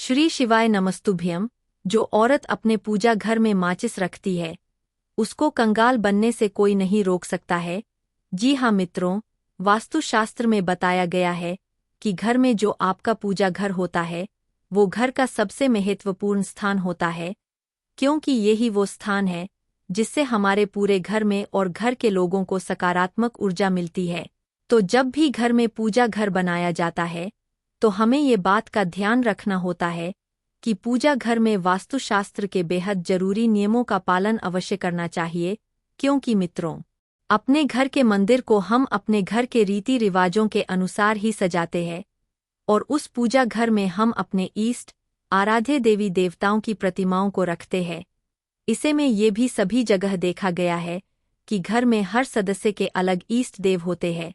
श्री शिवाय नमस्तुभ्यम। जो औरत अपने पूजा घर में माचिस रखती है उसको कंगाल बनने से कोई नहीं रोक सकता है। जी हाँ मित्रों, वास्तुशास्त्र में बताया गया है कि घर में जो आपका पूजा घर होता है वो घर का सबसे महत्वपूर्ण स्थान होता है, क्योंकि यही वो स्थान है जिससे हमारे पूरे घर में और घर के लोगों को सकारात्मक ऊर्जा मिलती है। तो जब भी घर में पूजा घर बनाया जाता है तो हमें ये बात का ध्यान रखना होता है कि पूजा घर में वास्तुशास्त्र के बेहद जरूरी नियमों का पालन अवश्य करना चाहिए, क्योंकि मित्रों, अपने घर के मंदिर को हम अपने घर के रीति रिवाजों के अनुसार ही सजाते हैं और उस पूजा घर में हम अपने इष्ट आराध्य देवी देवताओं की प्रतिमाओं को रखते हैं। इसे में ये भी सभी जगह देखा गया है कि घर में हर सदस्य के अलग इष्ट देव होते हैं,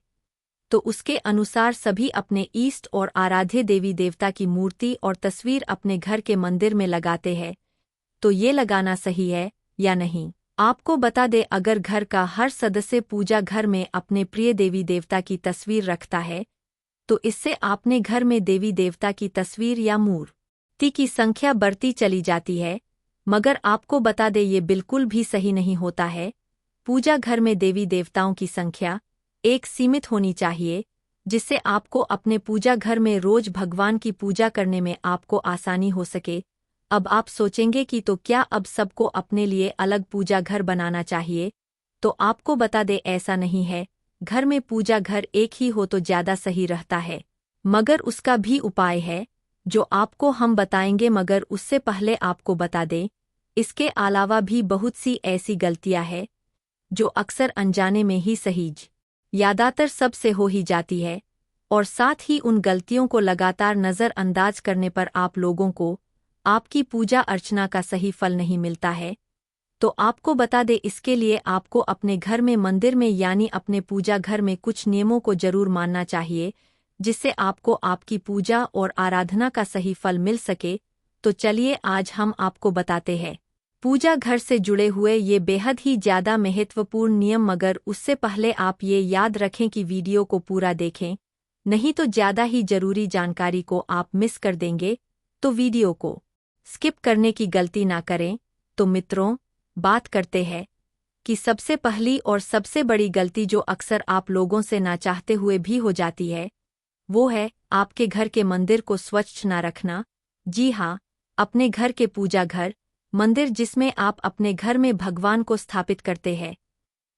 तो उसके अनुसार सभी अपने इष्ट और आराध्य देवी देवता की मूर्ति और तस्वीर अपने घर के मंदिर में लगाते हैं। तो ये लगाना सही है या नहीं, आपको बता दे, अगर घर का हर सदस्य पूजा घर में अपने प्रिय देवी देवता की तस्वीर रखता है तो इससे आपने घर में देवी देवता की तस्वीर या मूर्ति की संख्या बढ़ती चली जाती है। मगर आपको बता दे, ये बिल्कुल भी सही नहीं होता है। पूजा घर में देवी देवताओं की संख्या एक सीमित होनी चाहिए, जिससे आपको अपने पूजा घर में रोज भगवान की पूजा करने में आपको आसानी हो सके। अब आप सोचेंगे कि तो क्या अब सबको अपने लिए अलग पूजा घर बनाना चाहिए? तो आपको बता दे, ऐसा नहीं है। घर में पूजा घर एक ही हो तो ज़्यादा सही रहता है, मगर उसका भी उपाय है जो आपको हम बताएंगे। मगर उससे पहले आपको बता दें, इसके अलावा भी बहुत सी ऐसी गलतियां हैं जो अक्सर अनजाने में ही सहीज यादातर सब से हो ही जाती है, और साथ ही उन गलतियों को लगातार नज़रअंदाज करने पर आप लोगों को आपकी पूजा अर्चना का सही फल नहीं मिलता है। तो आपको बता दे, इसके लिए आपको अपने घर में मंदिर में यानी अपने पूजा घर में कुछ नियमों को जरूर मानना चाहिए, जिससे आपको आपकी पूजा और आराधना का सही फल मिल सके। तो चलिए आज हम आपको बताते हैं पूजा घर से जुड़े हुए ये बेहद ही ज़्यादा महत्वपूर्ण नियम। मगर उससे पहले आप ये याद रखें कि वीडियो को पूरा देखें, नहीं तो ज़्यादा ही जरूरी जानकारी को आप मिस कर देंगे। तो वीडियो को स्किप करने की गलती ना करें। तो मित्रों, बात करते हैं कि सबसे पहली और सबसे बड़ी गलती जो अक्सर आप लोगों से ना चाहते हुए भी हो जाती है, वो है आपके घर के मंदिर को स्वच्छ ना रखना। जी हाँ, अपने घर के पूजा घर मंदिर जिसमें आप अपने घर में भगवान को स्थापित करते हैं,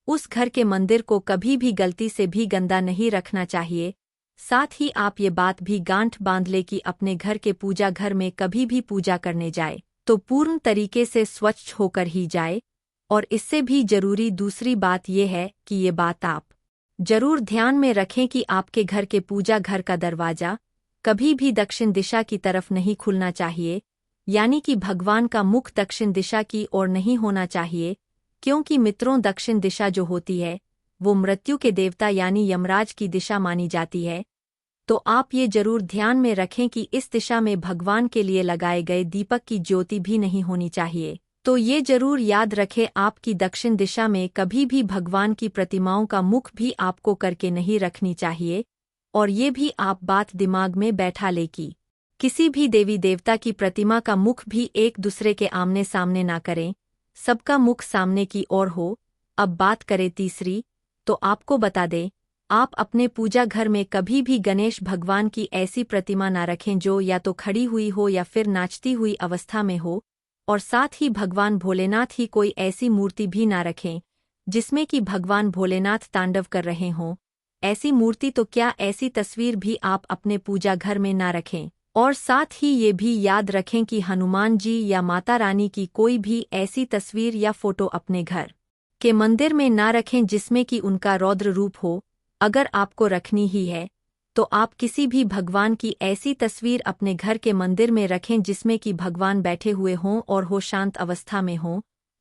उस घर के मंदिर को कभी भी गलती से भी गंदा नहीं रखना चाहिए। साथ ही आप ये बात भी गांठ बांध ले कि अपने घर के पूजा घर में कभी भी पूजा करने जाए तो पूर्ण तरीके से स्वच्छ होकर ही जाए। और इससे भी जरूरी दूसरी बात यह है कि ये बात आप जरूर ध्यान में रखें कि आपके घर के पूजा घर का दरवाजा कभी भी दक्षिण दिशा की तरफ नहीं खुलना चाहिए, यानी कि भगवान का मुख दक्षिण दिशा की ओर नहीं होना चाहिए, क्योंकि मित्रों, दक्षिण दिशा जो होती है वो मृत्यु के देवता यानी यमराज की दिशा मानी जाती है। तो आप ये जरूर ध्यान में रखें कि इस दिशा में भगवान के लिए लगाए गए दीपक की ज्योति भी नहीं होनी चाहिए। तो ये जरूर याद रखें, आपकी दक्षिण दिशा में कभी भी भगवान की प्रतिमाओं का मुख भी आपको करके नहीं रखनी चाहिए। और ये भी आप बात दिमाग में बैठा ले कि किसी भी देवी देवता की प्रतिमा का मुख भी एक दूसरे के आमने सामने ना करें, सबका मुख सामने की ओर हो। अब बात करें तीसरी, तो आपको बता दें, आप अपने पूजा घर में कभी भी गणेश भगवान की ऐसी प्रतिमा ना रखें जो या तो खड़ी हुई हो या फिर नाचती हुई अवस्था में हो। और साथ ही भगवान भोलेनाथ ही कोई ऐसी मूर्ति भी ना रखें जिसमें कि भगवान भोलेनाथ तांडव कर रहे हों। ऐसी मूर्ति तो क्या, ऐसी तस्वीर भी आप अपने पूजा घर में ना रखें। और साथ ही ये भी याद रखें कि हनुमान जी या माता रानी की कोई भी ऐसी तस्वीर या फोटो अपने घर के मंदिर में ना रखें जिसमें कि उनका रौद्र रूप हो। अगर आपको रखनी ही है तो आप किसी भी भगवान की ऐसी तस्वीर अपने घर के मंदिर में रखें जिसमें कि भगवान बैठे हुए हों और हो शांत अवस्था में हों,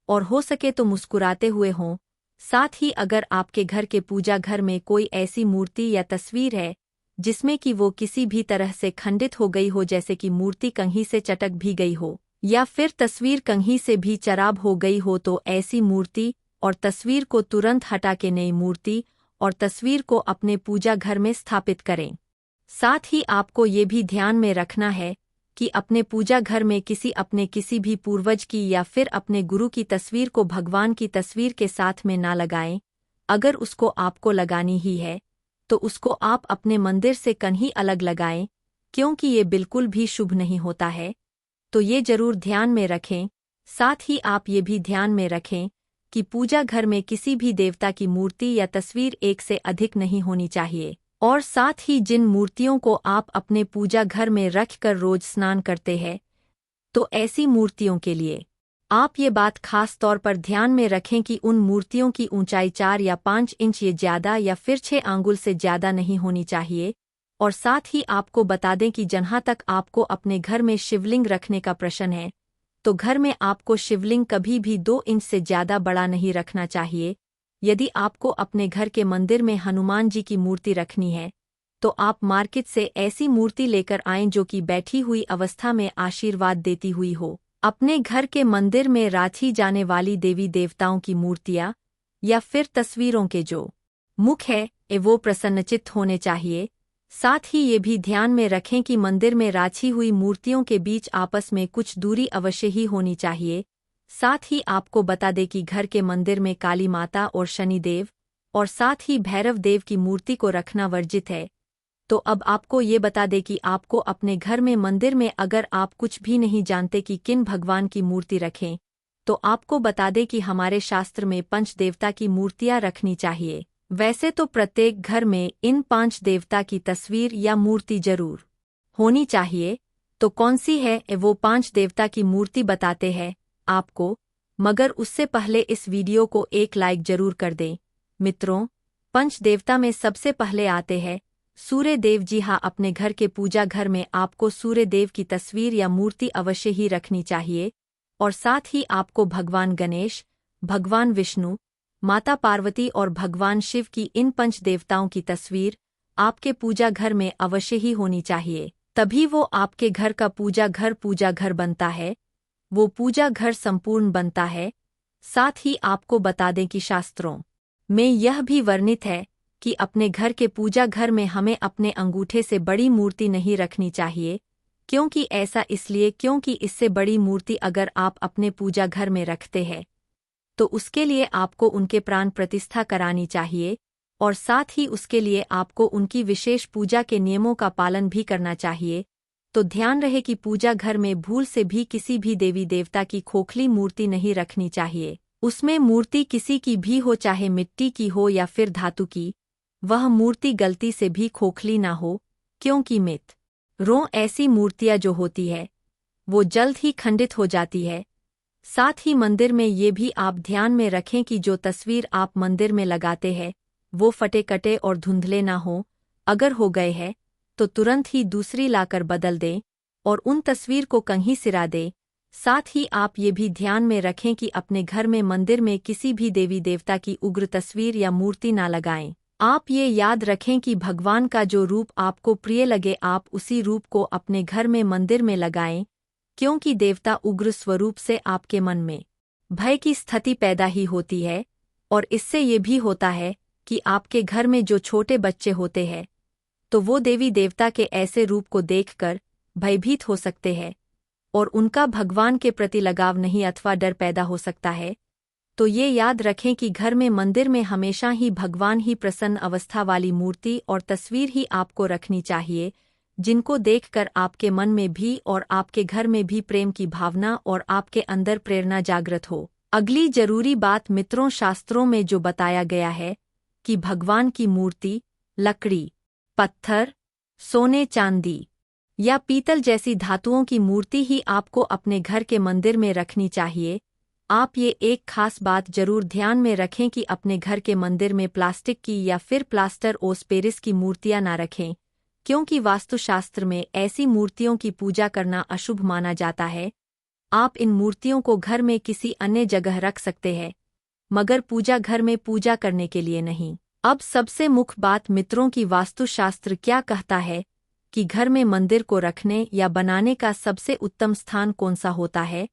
और हो सके तो मुस्कुराते हुए हों। साथ ही अगर आपके घर के पूजा घर में कोई ऐसी मूर्ति या तस्वीर है जिसमें कि वो किसी भी तरह से खंडित हो गई हो, जैसे कि मूर्ति कंघी से चटक भी गई हो या फिर तस्वीर कंघी से भी चराब हो गई हो, तो ऐसी मूर्ति और तस्वीर को तुरंत हटा के नई मूर्ति और तस्वीर को अपने पूजा घर में स्थापित करें। साथ ही आपको ये भी ध्यान में रखना है कि अपने पूजा घर में किसी भी पूर्वज की या फिर अपने गुरु की तस्वीर को भगवान की तस्वीर के साथ में ना लगाएं। अगर उसको आपको लगानी ही है तो उसको आप अपने मंदिर से कहीं अलग लगाएं, क्योंकि ये बिल्कुल भी शुभ नहीं होता है। तो ये जरूर ध्यान में रखें। साथ ही आप ये भी ध्यान में रखें कि पूजा घर में किसी भी देवता की मूर्ति या तस्वीर एक से अधिक नहीं होनी चाहिए। और साथ ही जिन मूर्तियों को आप अपने पूजा घर में रख कर रोज स्नान करते हैं, तो ऐसी मूर्तियों के लिए आप ये बात खास तौर पर ध्यान में रखें कि उन मूर्तियों की ऊंचाई 4 या 5 इंच ये ज्यादा या फिर 6 आंगुल से ज्यादा नहीं होनी चाहिए। और साथ ही आपको बता दें कि जहाँ तक आपको अपने घर में शिवलिंग रखने का प्रश्न है, तो घर में आपको शिवलिंग कभी भी 2 इंच से ज्यादा बड़ा नहीं रखना चाहिए। यदि आपको अपने घर के मंदिर में हनुमान जी की मूर्ति रखनी है, तो आप मार्केट से ऐसी मूर्ति लेकर आएं जो कि बैठी हुई अवस्था में आशीर्वाद देती हुई हो। अपने घर के मंदिर में राखी जाने वाली देवी देवताओं की मूर्तियां या फिर तस्वीरों के जो मुख है वो प्रसन्नचित्त होने चाहिए। साथ ही ये भी ध्यान में रखें कि मंदिर में राखी हुई मूर्तियों के बीच आपस में कुछ दूरी अवश्य ही होनी चाहिए। साथ ही आपको बता दें कि घर के मंदिर में काली माता और शनिदेव और साथ ही भैरव देव की मूर्ति को रखना वर्जित है। तो अब आपको ये बता दें कि आपको अपने घर में मंदिर में अगर आप कुछ भी नहीं जानते कि किन भगवान की मूर्ति रखें, तो आपको बता दें कि हमारे शास्त्र में पंच देवता की मूर्तियां रखनी चाहिए। वैसे तो प्रत्येक घर में इन 5 देवता की तस्वीर या मूर्ति जरूर होनी चाहिए। तो कौन सी है वो 5 देवता की मूर्ति बताते हैं आपको, मगर उससे पहले इस वीडियो को एक लाइक जरूर कर दें। मित्रों, पंच देवता में सबसे पहले आते हैं सूर्य देव। जी हाँ, अपने घर के पूजा घर में आपको सूर्य देव की तस्वीर या मूर्ति अवश्य ही रखनी चाहिए। और साथ ही आपको भगवान गणेश, भगवान विष्णु, माता पार्वती और भगवान शिव की इन पंच देवताओं की तस्वीर आपके पूजा घर में अवश्य ही होनी चाहिए। तभी वो आपके घर का पूजा घर बनता है, वो पूजा घर संपूर्ण बनता है। साथ ही आपको बता दें कि शास्त्रों में यह भी वर्णित है कि अपने घर के पूजा घर में हमें अपने अंगूठे से बड़ी मूर्ति नहीं रखनी चाहिए। क्योंकि ऐसा इसलिए क्योंकि इससे बड़ी मूर्ति अगर आप अपने पूजा घर में रखते हैं, तो उसके लिए आपको उनके प्राण प्रतिष्ठा करानी चाहिए। और साथ ही उसके लिए आपको उनकी विशेष पूजा के नियमों का पालन भी करना चाहिए। तो ध्यान रहे कि पूजा घर में भूल से भी किसी भी देवी देवता की खोखली मूर्ति नहीं रखनी चाहिए। उसमें मूर्ति किसी की भी हो, चाहे मिट्टी की हो या फिर धातु की, वह मूर्ति गलती से भी खोखली ना हो। क्योंकि मित्रों, ऐसी मूर्तियां जो होती है वो जल्द ही खंडित हो जाती है। साथ ही मंदिर में ये भी आप ध्यान में रखें कि जो तस्वीर आप मंदिर में लगाते हैं वो फटे कटे और धुंधले ना हो। अगर हो गए हैं तो तुरंत ही दूसरी लाकर बदल दें और उन तस्वीर को कहीं सिरा दें। साथ ही आप ये भी ध्यान में रखें कि अपने घर में मंदिर में किसी भी देवी देवता की उग्र तस्वीर या मूर्ति ना लगाएं। आप ये याद रखें कि भगवान का जो रूप आपको प्रिय लगे आप उसी रूप को अपने घर में मंदिर में लगाएं। क्योंकि देवता उग्र स्वरूप से आपके मन में भय की स्थिति पैदा ही होती है। और इससे ये भी होता है कि आपके घर में जो छोटे बच्चे होते हैं तो वो देवी देवता के ऐसे रूप को देखकर भयभीत हो सकते हैं और उनका भगवान के प्रति लगाव नहीं अथवा डर पैदा हो सकता है। तो ये याद रखें कि घर में मंदिर में हमेशा ही भगवान ही प्रसन्न अवस्था वाली मूर्ति और तस्वीर ही आपको रखनी चाहिए, जिनको देखकर आपके मन में भी और आपके घर में भी प्रेम की भावना और आपके अंदर प्रेरणा जागृत हो। अगली जरूरी बात मित्रों, शास्त्रों में जो बताया गया है कि भगवान की मूर्ति लकड़ी, पत्थर, सोने चांदी या पीतल जैसी धातुओं की मूर्ति ही आपको अपने घर के मंदिर में रखनी चाहिए। आप ये एक खास बात जरूर ध्यान में रखें कि अपने घर के मंदिर में प्लास्टिक की या फिर प्लास्टर ओस पेरिस की मूर्तियां ना रखें। क्योंकि वास्तुशास्त्र में ऐसी मूर्तियों की पूजा करना अशुभ माना जाता है। आप इन मूर्तियों को घर में किसी अन्य जगह रख सकते हैं, मगर पूजा घर में पूजा करने के लिए नहीं। अब सबसे मुख्य बात मित्रों की वास्तुशास्त्र क्या कहता है कि घर में मंदिर को रखने या बनाने का सबसे उत्तम स्थान कौन सा होता है,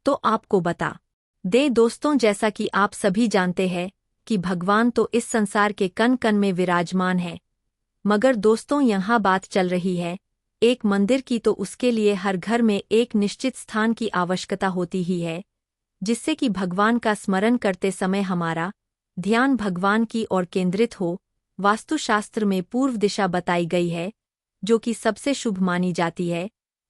तो आपको बता दे दोस्तों, जैसा कि आप सभी जानते हैं कि भगवान तो इस संसार के कण कण में विराजमान है, मगर दोस्तों यहाँ बात चल रही है एक मंदिर की तो उसके लिए हर घर में एक निश्चित स्थान की आवश्यकता होती ही है, जिससे कि भगवान का स्मरण करते समय हमारा ध्यान भगवान की ओर केंद्रित हो। वास्तुशास्त्र में पूर्व दिशा बताई गई है, जो कि सबसे शुभ मानी जाती है।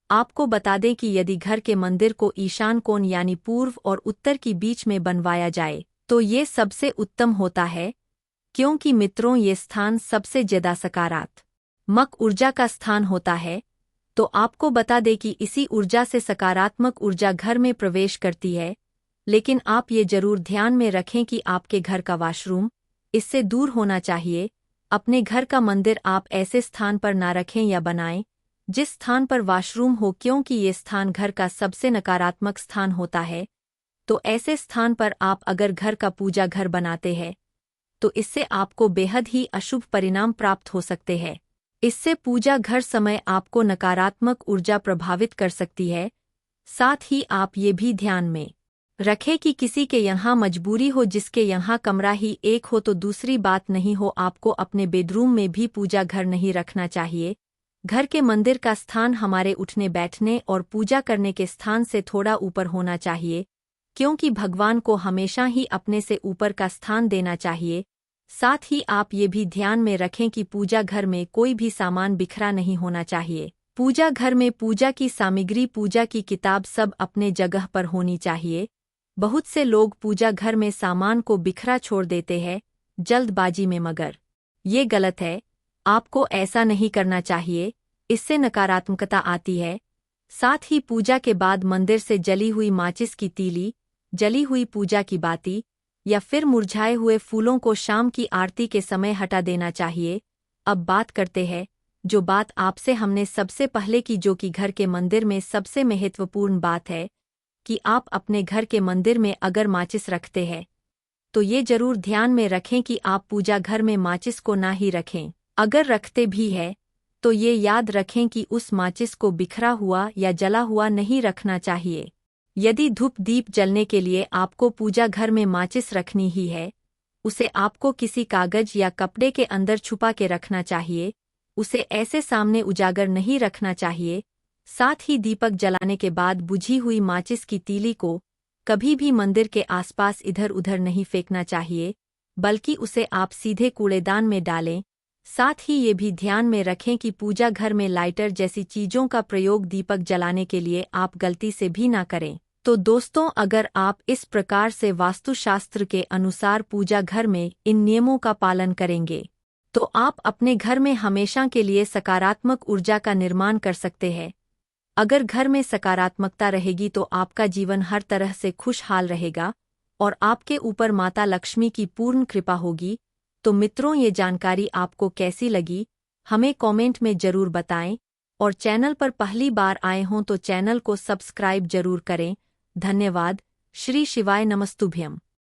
आपको बता दें कि यदि घर के मंदिर को ईशान कोण यानी पूर्व और उत्तर की बीच में बनवाया जाए तो ये सबसे उत्तम होता है, क्योंकि मित्रों ये स्थान सबसे ज्यादा सकारात्मक ऊर्जा का स्थान होता है। तो आपको बता दें कि इसी ऊर्जा से सकारात्मक ऊर्जा घर में प्रवेश करती है। लेकिन आप ये जरूर ध्यान में रखें कि आपके घर का वॉशरूम इससे दूर होना चाहिए। अपने घर का मंदिर आप ऐसे स्थान पर ना रखें या बनाएं जिस स्थान पर वॉशरूम हो, क्योंकि ये स्थान घर का सबसे नकारात्मक स्थान होता है। तो ऐसे स्थान पर आप अगर घर का पूजा घर बनाते हैं तो इससे आपको बेहद ही अशुभ परिणाम प्राप्त हो सकते हैं। इससे पूजा घर समय आपको नकारात्मक ऊर्जा प्रभावित कर सकती है। साथ ही आप ये भी ध्यान में रखें कि किसी के यहाँ मजबूरी हो, जिसके यहाँ कमरा ही एक हो तो दूसरी बात नहीं हो। आपको अपने बेडरूम में भी पूजा घर नहीं रखना चाहिए। घर के मंदिर का स्थान हमारे उठने बैठने और पूजा करने के स्थान से थोड़ा ऊपर होना चाहिए, क्योंकि भगवान को हमेशा ही अपने से ऊपर का स्थान देना चाहिए। साथ ही आप ये भी ध्यान में रखें कि पूजा घर में कोई भी सामान बिखरा नहीं होना चाहिए। पूजा घर में पूजा की सामग्री, पूजा की किताब सब अपने जगह पर होनी चाहिए। बहुत से लोग पूजा घर में सामान को बिखरा छोड़ देते हैं जल्दबाजी में, मगर ये गलत है। आपको ऐसा नहीं करना चाहिए, इससे नकारात्मकता आती है। साथ ही पूजा के बाद मंदिर से जली हुई माचिस की तीली, जली हुई पूजा की बाती या फिर मुरझाए हुए फूलों को शाम की आरती के समय हटा देना चाहिए। अब बात करते हैं जो बात आपसे हमने सबसे पहले की, जो कि घर के मंदिर में सबसे महत्वपूर्ण बात है कि आप अपने घर के मंदिर में अगर माचिस रखते हैं तो ये जरूर ध्यान में रखें कि आप पूजा घर में माचिस को ना ही रखें। अगर रखते भी है तो ये याद रखें कि उस माचिस को बिखरा हुआ या जला हुआ नहीं रखना चाहिए। यदि धूप दीप जलने के लिए आपको पूजा घर में माचिस रखनी ही है, उसे आपको किसी कागज या कपड़े के अंदर छुपा के रखना चाहिए। उसे ऐसे सामने उजागर नहीं रखना चाहिए। साथ ही दीपक जलाने के बाद बुझी हुई माचिस की तीली को कभी भी मंदिर के आसपास इधर उधर नहीं फेंकना चाहिए, बल्कि उसे आप सीधे कूड़ेदान में डालें। साथ ही ये भी ध्यान में रखें कि पूजा घर में लाइटर जैसी चीजों का प्रयोग दीपक जलाने के लिए आप गलती से भी ना करें। तो दोस्तों, अगर आप इस प्रकार से वास्तुशास्त्र के अनुसार पूजा घर में इन नियमों का पालन करेंगे तो आप अपने घर में हमेशा के लिए सकारात्मक ऊर्जा का निर्माण कर सकते हैं। अगर घर में सकारात्मकता रहेगी तो आपका जीवन हर तरह से खुशहाल रहेगा और आपके ऊपर माता लक्ष्मी की पूर्ण कृपा होगी। तो मित्रों, ये जानकारी आपको कैसी लगी हमें कमेंट में जरूर बताएं, और चैनल पर पहली बार आए हों तो चैनल को सब्सक्राइब जरूर करें। धन्यवाद। श्री शिवाय नमस्तुभ्यम।